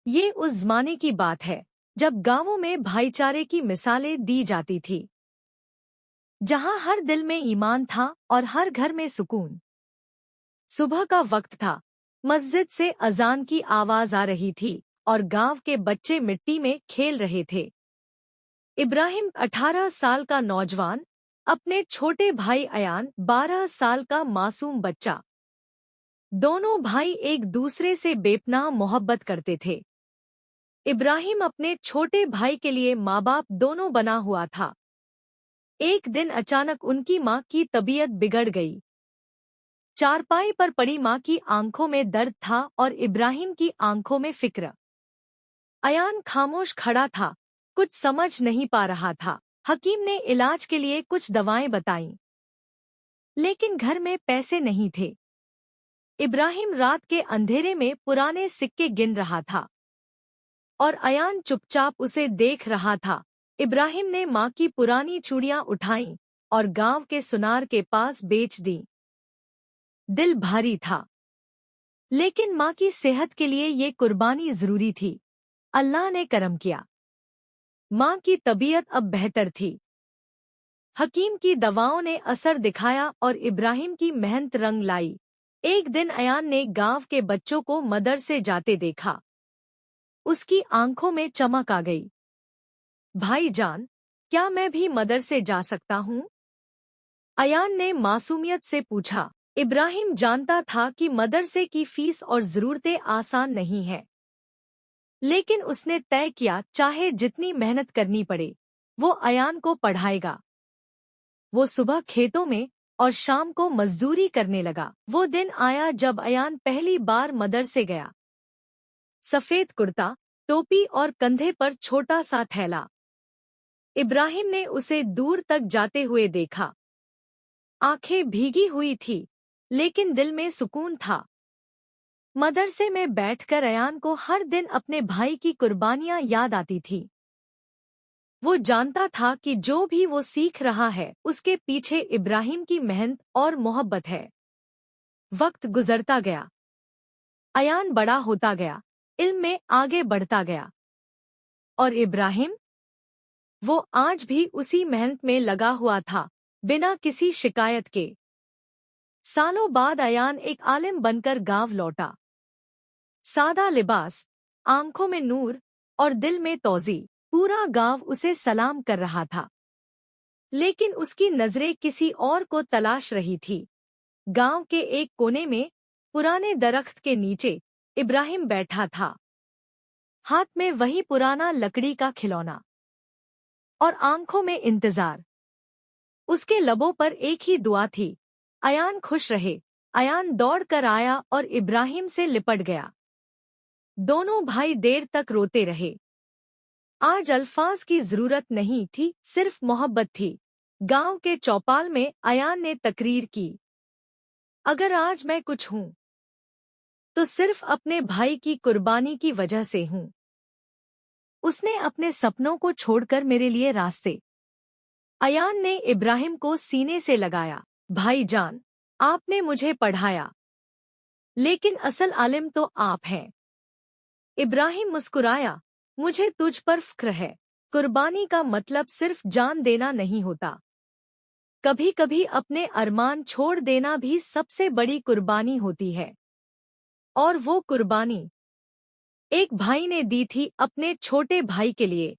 ये उस जमाने की बात है जब गांवों में भाईचारे की मिसालें दी जाती थी, जहां हर दिल में ईमान था और हर घर में सुकून। सुबह का वक्त था, मस्जिद से अजान की आवाज आ रही थी और गांव के बच्चे मिट्टी में खेल रहे थे। इब्राहिम 18 साल का नौजवान, अपने छोटे भाई अयान 12 साल का मासूम बच्चा। दोनों भाई एक दूसरे से बेपनाह मोहब्बत करते थे। इब्राहिम अपने छोटे भाई के लिए माँ बाप दोनों बना हुआ था। एक दिन अचानक उनकी माँ की तबीयत बिगड़ गई। चारपाई पर पड़ी माँ की आंखों में दर्द था और इब्राहिम की आंखों में फिक्र। अयान खामोश खड़ा था, कुछ समझ नहीं पा रहा था। हकीम ने इलाज के लिए कुछ दवाएं बताईं, लेकिन घर में पैसे नहीं थे। इब्राहिम रात के अंधेरे में पुराने सिक्के गिन रहा था और अयान चुपचाप उसे देख रहा था। इब्राहिम ने माँ की पुरानी चूड़ियां उठाईं और गांव के सुनार के पास बेच दी। दिल भारी था, लेकिन माँ की सेहत के लिए ये कुर्बानी जरूरी थी। अल्लाह ने करम किया, माँ की तबीयत अब बेहतर थी। हकीम की दवाओं ने असर दिखाया और इब्राहिम की मेहनत रंग लाई। एक दिन अयान ने गांव के बच्चों को मदरसे जाते देखा। उसकी आंखों में चमक आ गई। भाईजान, क्या मैं भी मदरसे जा सकता हूँ? अयान ने मासूमियत से पूछा। इब्राहिम जानता था कि मदरसे की फीस और जरूरतें आसान नहीं है, लेकिन उसने तय किया, चाहे जितनी मेहनत करनी पड़े, वो अयान को पढ़ाएगा। वो सुबह खेतों में और शाम को मजदूरी करने लगा। वो दिन आया जब अयान पहली बार मदरसे गया। सफेद कुर्ता, टोपी और कंधे पर छोटा सा थैला। इब्राहिम ने उसे दूर तक जाते हुए देखा। आंखें भीगी हुई थी, लेकिन दिल में सुकून था। मदरसे में बैठकर अयान को हर दिन अपने भाई की कुर्बानियां याद आती थी। वो जानता था कि जो भी वो सीख रहा है, उसके पीछे इब्राहिम की मेहनत और मोहब्बत है। वक्त गुजरता गया। अयान बड़ा होता गया, इल्म में आगे बढ़ता गया। और इब्राहिम, वो आज भी उसी मेहनत में लगा हुआ था, बिना किसी शिकायत के। सालों बाद अयान एक आलिम बनकर गांव लौटा। सादा लिबास, आंखों में नूर और दिल में तौज़ी। पूरा गांव उसे सलाम कर रहा था, लेकिन उसकी नजरें किसी और को तलाश रही थी। गांव के एक कोने में, पुराने दरख्त के नीचे, इब्राहिम बैठा था। हाथ में वही पुराना लकड़ी का खिलौना और आंखों में इंतजार। उसके लबों पर एक ही दुआ थी, अयान खुश रहे। अयान दौड़ कर आया और इब्राहिम से लिपट गया। दोनों भाई देर तक रोते रहे। आज अल्फाज की जरूरत नहीं थी, सिर्फ मोहब्बत थी। गांव के चौपाल में अयान ने तकरीर की, अगर आज मैं कुछ हूँ, तो सिर्फ अपने भाई की कुर्बानी की वजह से हूँ। उसने अपने सपनों को छोड़कर मेरे लिए रास्ते। अयान ने इब्राहिम को सीने से लगाया। भाईजान, आपने मुझे पढ़ाया, लेकिन असल आलिम तो आप हैं। इब्राहिम मुस्कुराया, मुझे तुझ पर फ़ख्र है। कुर्बानी का मतलब सिर्फ जान देना नहीं होता। कभी कभी अपने अरमान छोड़ देना भी सबसे बड़ी कुर्बानी होती है। और वो कुर्बानी एक भाई ने दी थी अपने छोटे भाई के लिए।